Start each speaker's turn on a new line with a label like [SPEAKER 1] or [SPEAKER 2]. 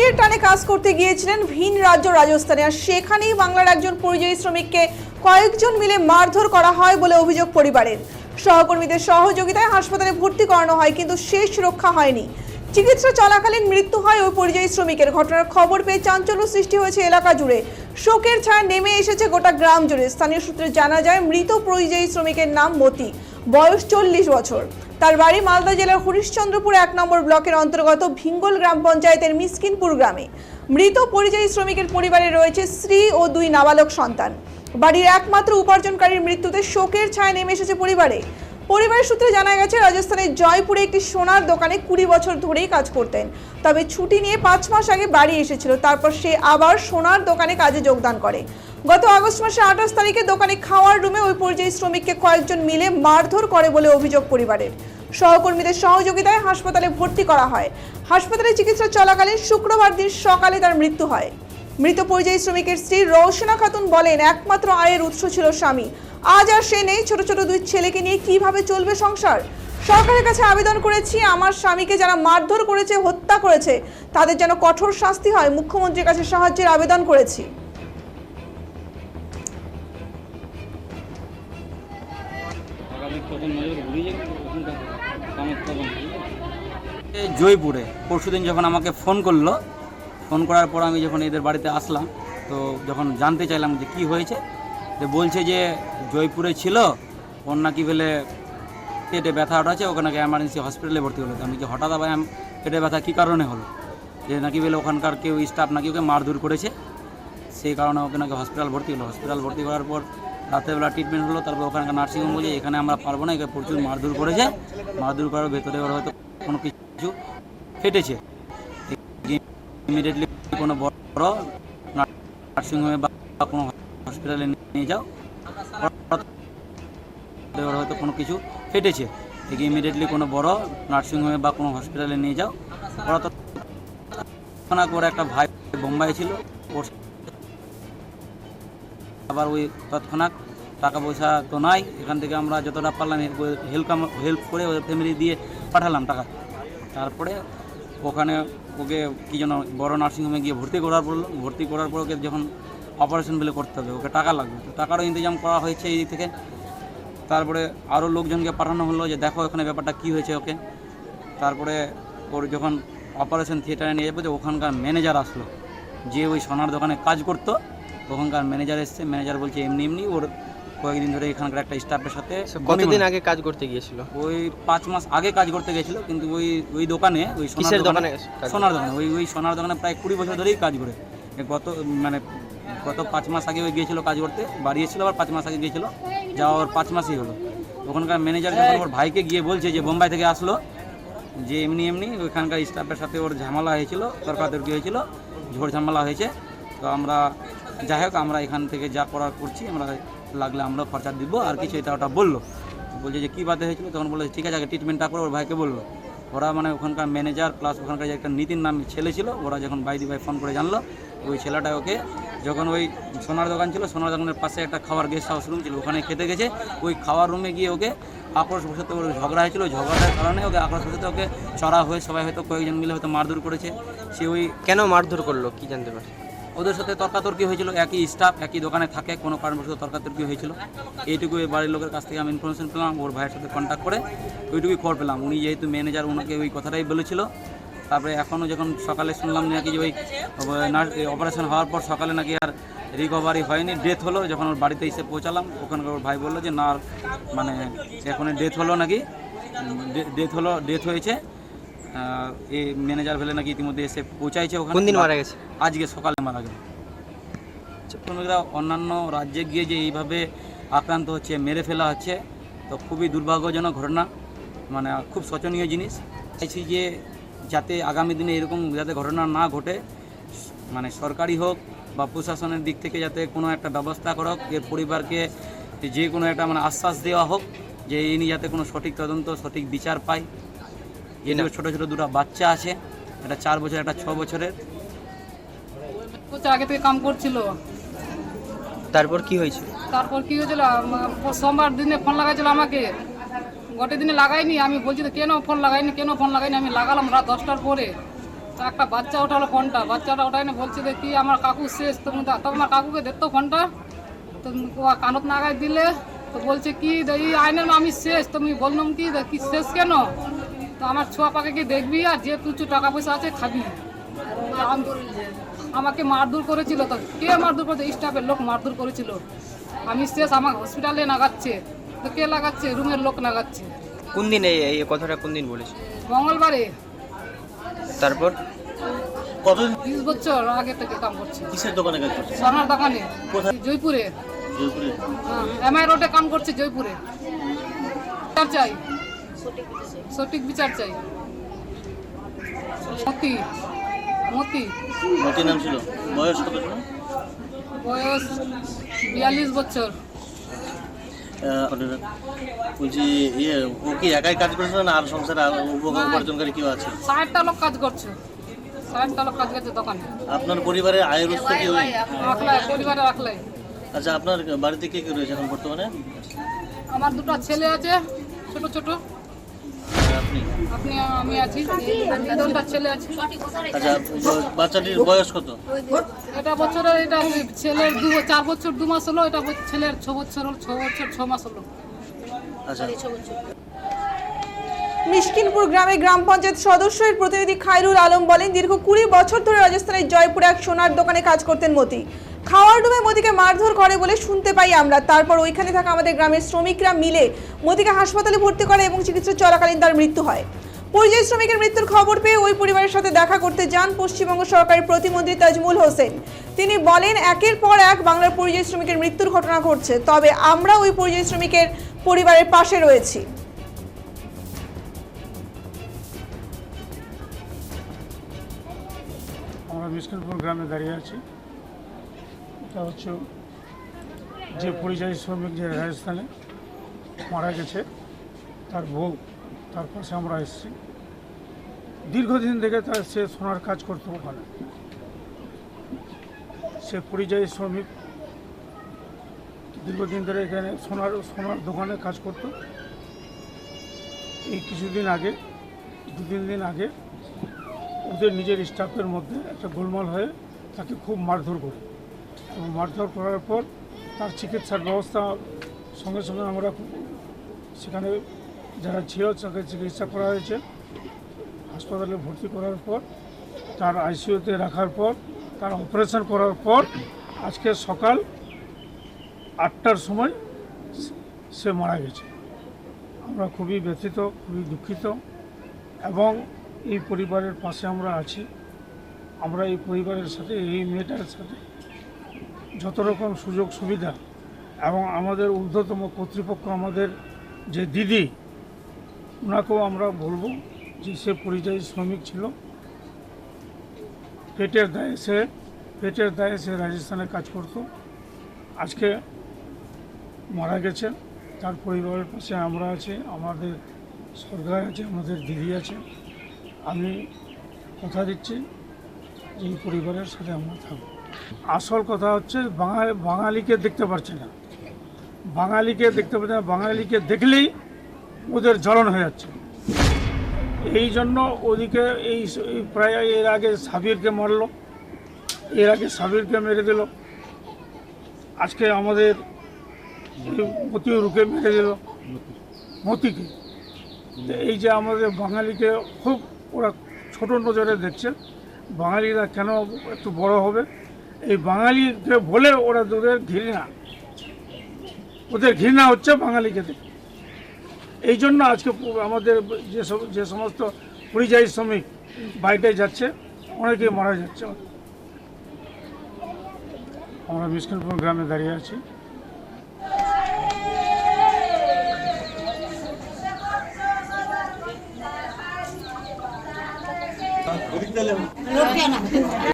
[SPEAKER 1] কাজের টানে কাজ করতে গিয়েছিলেন ভিন রাজ্য রাজস্থানে, আর সেখানেই বাংলার একজন পরিযায়ী শ্রমিককে কয়েকজন মিলে মারধর করা হয় বলে অভিযোগ পরিবারের। সহকর্মীদের সহযোগিতায় হাসপাতালে ভর্তি করানো হয়, কিন্তু শেষ রক্ষা হয়নি। চিকিৎসা চলাকালীন মৃত্যু হয় ওই পরিযায়ী শ্রমিকের। ঘটনার খবর পেয়ে চাঞ্চল্য সৃষ্টি হয়েছে এলাকা জুড়ে। শোকের ছায়া নেমে এসেছে গোটা গ্রাম জুড়ে। স্থানীয় সূত্রে জানা যায়, মৃত পরিযায়ী শ্রমিকের নাম মতি, বয়স 40 বছর। তার বাড়ি মালদা জেলার হরিশ্চন্দ্রপুর 1 নম্বর ব্লকের অন্তর্গত ভিঙ্গল গ্রাম পঞ্চায়েতের মিসকিনপুর গ্রামে। মৃত পরিযায়ী শ্রমিকের পরিবারে রয়েছে স্ত্রী ও 2 নাবালক সন্তান। বাড়ির একমাত্র উপার্জনকারীর মৃত্যুতে শোকের ছায়া নেমে এসেছে পরিবারে। পরিবারের সূত্রে জানা গেছে, রাজস্থানের জয়পুরে একটি সোনার দোকানে 20 বছর ধরেই কাজ করতেন। তবে ছুটি নিয়ে 5 মাস আগে বাড়ি এসেছিল। তারপর সে আবার সোনার দোকানে কাজে যোগদান করে। গত আগস্ট মাসের 28 তারিখে দোকানে খাওয়ার রুমে ওই পরিযায়ী শ্রমিককে কয়েকজন মিলে মারধর করে বলে অভিযোগ পরিবারের। সহকর্মীদের সহযোগিতায় হাসপাতালে ভর্তি করা হয়। হাসপাতালে চিকিৎসা চলাকালীন শুক্রবার দিন সকালে তার মৃত্যু হয়। মৃত পরিযায়ী শ্রমিকের স্ত্রী রওশনা খাতুন বলেন, একমাত্র আয়ের উৎস ছিল স্বামী। আজ আর সে নেই। ছোট ছোট 2 ছেলেকে নিয়ে কিভাবে চলবে সংসার? সরকারের কাছে আবেদন করেছি, আমার স্বামীকে যারা মারধর করেছে, হত্যা করেছে, তাদের যেন কঠোর শাস্তি হয়। মুখ্যমন্ত্রীর কাছে সাহায্যের আবেদন করেছি।
[SPEAKER 2] জয়পুরে পরশুদিন যখন আমাকে ফোন করলো, ফোন করার পর আমি যখন এদের বাড়িতে আসলাম, তো যখন জানতে চাইলাম যে কি হয়েছে, তো বলছে যে জয়পুরে ছিল, ওর নাকি বলে পেটে ব্যথা উঠেছে, ওকে নাকি এমার্জেন্সি হসপিটালে ভর্তি হলো। আমি যে হঠাৎ আবার পেটে ব্যথা কী কারণে হলো, যে নাকি বলে ওখানকার কেউ স্টাফ নাকি ওকে মারধর করেছে, সেই কারণে ওকে নাকি হসপিটাল ভর্তি হলো। হসপিটাল ভর্তি করার পর রাতেরবেলা ট্রিটমেন্ট হলো। তারপর ওখানকার নার্সিংহোম বলছে এখানে আমরা পারবো না, এখানে প্রচুর মারধর করেছে, মারধর করার ভেতরে ওর হয়তো কোনো কিছু ফেটেছে। ইমিডিয়েটলি কোনো বড় নার্সিংহোমে বা কোনো হসপিটালে নিয়ে যাও, ওর হয়তো কোনো কিছু ফেটেছে, থেকে ইমিডিয়েটলি কোনো বড় নার্সিংহোমে বা কোনো হসপিটালে নিয়ে যাও। ওরা তো করে একটা ভাই বোম্বাই ছিল, আবার ওই তৎক্ষণাৎ টাকা পয়সা তো নাই, এখান থেকে আমরা যতটা পারলাম হেল্প করে ওদের ফ্যামিলি দিয়ে পাঠালাম টাকা। তারপরে ওখানে ওকে কী যেন বড় নার্সিংহোমে গিয়ে ভর্তি করার পর ওকে যখন অপারেশন বলে করতে হবে, ওকে টাকা লাগবে, তো টাকারও ইন্তজাম করা হয়েছে এই দিক থেকে। তারপরে আরও লোকজনকে পাঠানো হলো যে দেখো এখানে ব্যাপারটা কী হয়েছে ওকে। তারপরে ওর যখন অপারেশন থিয়েটারে নিয়ে যাবে, ওখানকার ম্যানেজার আসলো, যে ওই সোনার দোকানে কাজ করতো, ওখানকার ম্যানেজার এসছে। ম্যানেজার বলছে এমনি ওর কয়েকদিন ধরে এখানকার একটা স্টাফের সাথে।
[SPEAKER 3] কতদিন আগে কাজ করতে গিয়েছিল?
[SPEAKER 2] ওই 5 মাস আগে কাজ করতে গেছিল, কিন্তু ওই দোকানে, ওই সোনার দোকানে ওই সোনার দোকানে প্রায় 20 বছর ধরেই কাজ করে। গত 5 মাস আগে ওই গিয়েছিল কাজ করতে, বাড়ি এসেছিল, আবার 5 মাস আগে গিয়েছিল, যাওয়া ওর 5 মাসই হলো। ওখানকার ম্যানেজার যখন ওর ভাইকে গিয়ে বলছে যে বোম্বাই থেকে আসলো, যে এমনি ওইখানকার স্টাফের সাথে ওর ঝামেলা হয়েছিল, তর্কাতর্কি হয়েছিল, ঝড় ঝামেলা হয়েছে। তো আমরা যাই হোক, আমরা এখান থেকে যা করার করছি, আমরা লাগলে আমরা খরচা দিব আর কিছু, এটা ওটা বললো। বলছে যে কী বাদে হয়েছিল, তখন বললো ঠিক আছে আগে ট্রিটমেন্টটা করে ওর ভাইকে বললো। ওরা মানে ওখানকার ম্যানেজার প্লাস ওখানকার যে একটা নীতিন নাম ছেলে ছিল, ওরা যখন ভাই ফোন করে জানলো, ওই ছেলেটা ওকে যখন ওই সোনার দোকান ছিল, সোনার দোকানের পাশে একটা খাওয়ার গেস্ট হাউস রুম ছিল, ওখানে খেতে গেছে। ওই খাওয়ার রুমে গিয়ে ওকে আক্রোশ বসাতে ওর ঝগড়া হয়েছিল, ঝগড়ার কারণে ওকে আক্রোশ বসাতে ওকে চড়া হয়ে সবাই হয়তো কয়েকজন মিলে হয়তো মারধর করেছে। সে ওই
[SPEAKER 3] কেন মারধর করলো কি জানতে পারছি?
[SPEAKER 2] ওদের সাথে তর্কাতর্কি হয়েছিল, একই স্টাফ একই দোকানে থাকে, কোনো কারণবশত তর্কাতর্কি হয়েছিল। এইটুকু বাড়ির লোকের কাছ থেকে আমি ইনফরমেশন পেলাম, ওর ভাইয়ের সাথে কন্ট্যাক্ট করে ওইটুকুই খবর পেলাম। উনি যেহেতু ম্যানেজার, ওনাকে ওই কথাটাই বলেছিল। তারপরে এখনও যখন সকালে শুনলাম নাকি যে ওই অপারেশন হওয়ার পর সকালে নাকি আর রিকভারি হয়নি, ডেথ হলো। যখন ওর বাড়িতে এসে পৌঁছালাম, ওখানকার ওর ভাই বললো যে না, মানে এখন ডেথ হলো, নাকি ডেথ হয়েছে। এই ম্যানেজার ভেলে নাকি ইতিমধ্যে এসে পৌঁছাইছে ওখানে।
[SPEAKER 3] কোন দিন মারা গেছে?
[SPEAKER 2] আজকে সকালে মারা গেল। শ্রমিকরা অন্যান্য রাজ্যে গিয়ে যে এইভাবে আক্রান্ত হচ্ছে, মেরে ফেলা হচ্ছে, তো খুবই দুর্ভাগ্যজনক ঘটনা, মানে খুব শোচনীয় জিনিস। চাইছি যে যাতে আগামী দিনে এরকম যাতে ঘটনা না ঘটে, মানে সরকারি হোক বা প্রশাসনের দিক থেকে যাতে কোনো একটা ব্যবস্থা করক, এর পরিবারকে যে কোনো একটা মানে আশ্বাস দেওয়া হোক যে ইনি যাতে কোনো সঠিক তদন্ত, সঠিক বিচার পায়। এদিকে ছোটো ছোটো 2টা বাচ্চা আছে, একটা 4 বছর, একটা 6 বছরের।
[SPEAKER 4] আগে থেকে কাম করছিল।
[SPEAKER 3] তারপর কি হয়েছিল?
[SPEAKER 4] সোমবার দিনে ফোন লাগাইছিল আমাকে, গোটে দিনে লাগাইনি। আমি বলছি তো কেন ফোন লাগাইনি, আমি লাগালাম রাত 10টার পরে। তো একটা বাচ্চা ওঠালো ফোনটা, বাচ্চাটা ওঠায় না, বলছে যে কি আমার কাকু শেষ, তুমি তবে আমার কাকুকে দেখতো ফোনটা, তো ও কানত নাগায় দিলে তো বলছে কি এই আইনের আমি শেষ, তুমি বললাম কি শেষ কেন, তো আমার ছোঁয়া পাকে কি দেখবি আর যে প্রচুর টাকা পয়সা আছে খাবি। আমাকে মারধর করেছিল, তো কে মারধর করেছে? স্টাফের লোক মারধর করেছিল। আমি শেষ, আমার হসপিটালে লাগাচ্ছে, তো কে লাগাচ্ছে? রুমের লোক লাগাচ্ছে।
[SPEAKER 3] কোন দিন এই কথাটা কোন দিন বলেছে?
[SPEAKER 4] মঙ্গলবারে।
[SPEAKER 3] তারপর
[SPEAKER 5] কতদিন
[SPEAKER 4] 20 বছর আগে থেকে কাম করছে
[SPEAKER 5] কিসের দোকানে কাজ করছে?
[SPEAKER 4] সোনার দোকানে,
[SPEAKER 5] কোথায়?
[SPEAKER 4] জয়পুরে।
[SPEAKER 5] জয়পুরে।
[SPEAKER 4] এমআই রোডে কাম করছে জয়পুরে। বিচার চাই, সঠিক বিচার চাই। মতি মতি
[SPEAKER 5] মতির নাম ছিল। বয়স কত ছিল?
[SPEAKER 4] বয়স 42 বছর।
[SPEAKER 5] বলছি ও কি একাই কাজ করেছিল না আর সংসারে উপার্জনকারী কেউ আছে?
[SPEAKER 4] 60টা লোক কাজ করছে, 60টা লোক কাজ করছে দোকানে।
[SPEAKER 5] আপনার পরিবারের আয়ের উৎস কি ওই?
[SPEAKER 4] রাখলাই, পরিবারে রাখলাই।
[SPEAKER 5] আচ্ছা, আপনার বাড়িতে কে কে রয়েছে এখন বর্তমানে?
[SPEAKER 4] আমার দুটো ছেলে আছে ছোট ছোট,
[SPEAKER 5] আপনি?
[SPEAKER 4] আমি আছি, দুটো ছেলে আছে।
[SPEAKER 5] আচ্ছা, বাচ্চাটির বয়স কত?
[SPEAKER 4] এটা বছরের, এটা ছেলের 4 বছর 2 মাস হলো, এটা ছেলের 6 বছর হলো, 6 বছর 6 মাস হলো।
[SPEAKER 5] আচ্ছা,
[SPEAKER 1] মিশকিনপুর গ্রামে গ্রাম পঞ্চায়েত সদস্যের প্রতিনিধি খায়রুল আলম বলেন, দীর্ঘ 20 বছর ধরে রাজস্থানের জয়পুরে এক সোনার দোকানে কাজ করতেন মতি। খাওয়ার রুমে মতিকে মারধর করে বলে শুনতে পাই আমরা। তারপর ওইখানে থাকা আমাদের গ্রামের শ্রমিকরা মিলে মতিকে হাসপাতালে ভর্তি করে এবং চিকিৎসা চলাকালীন তার মৃত্যু হয়। পরিযায়ী শ্রমিকের মৃত্যুর খবর পেয়ে ওই পরিবারের সাথে দেখা করতে যান পশ্চিমবঙ্গ সরকারের প্রতিমন্ত্রী তাজমুল হোসেন। তিনি বলেন, একের পর এক বাংলার পরিযায়ী শ্রমিকের মৃত্যুর ঘটনা ঘটছে, তবে আমরা ওই পরিযায়ী শ্রমিকের পরিবারের পাশে রয়েছি।
[SPEAKER 6] আমরা মিশকিনপুর গ্রামে দাঁড়িয়ে আছি। এটা হচ্ছে যে পরিযায়ী শ্রমিক যে রাজস্থানে মারা গেছে তার বউ, তার পাশে আমরা এসেছি। দীর্ঘদিন থেকে সে সোনার কাজ করতো ওখানে। সে পরিযায়ী শ্রমিক, দীর্ঘদিন ধরে এখানে সোনার দোকানে কাজ করতো। এই কিছুদিন আগে, 2-3 দিন আগে ওদের নিজের স্টাফের মধ্যে একটা গোলমাল হয়ে তাকে খুব মারধর করে, এবং মারধর করার পর তার চিকিৎসার ব্যবস্থা সঙ্গে সঙ্গে আমরা সেখানে যারা ছিল তাকে চিকিৎসা করা হয়েছে। হাসপাতালে ভর্তি করার পর তার আইসিইউতে রাখার পর তার অপারেশন করার পর আজকে সকাল 8টার সময় সে মারা গেছে। আমরা খুবই ব্যথিত, খুবই দুঃখিত, এবং এই পরিবারের পাশে আমরা আছি। আমরা এই পরিবারের সাথে, এই মেয়েটার সাথে যত রকম সুযোগ সুবিধা, এবং আমাদের ঊর্ধ্বতম কর্তৃপক্ষ, আমাদের যে দিদি, ওনাকেও আমরা বলবো যে সে পরিযায়ী শ্রমিক ছিল, পেটের দায়ে সে রাজস্থানে কাজ করত। আজকে মারা গেছে। তার পরিবারের পাশে আমরা আছি, আমাদের সরকার আছে, আমাদের দিদি আছে। আমি কথা দিচ্ছি যে এই পরিবারের সাথে আমরা থাকব। আসল কথা হচ্ছে বাঙালিকে দেখতে পাচ্ছে না, বাঙালিকে দেখলেই ওদের জ্বলন হয়ে যাচ্ছে। এই জন্য ওদিকে এই প্রায় এর আগে সাবিরকে মারলো, মেরে দিল, আজকে আমাদের মতিউরকে মেরে দিল, মতিকে। এই যে আমাদের বাঙালিকে খুব ওরা ছোট নজরে দেখছে। বাঙালিরা কেন একটু বড় হবে, এই বাঙালিকে বলে ওদের ঘৃণা হচ্ছে বাঙালিকে দেখে। এই জন্য আজকে আমাদের যে সমস্ত পরিযায়ী শ্রমিক বাইরে যাচ্ছে, অনেকেই মারা যাচ্ছে। আমরা মিশকিনপুর গ্রামে দাঁড়িয়ে আছি।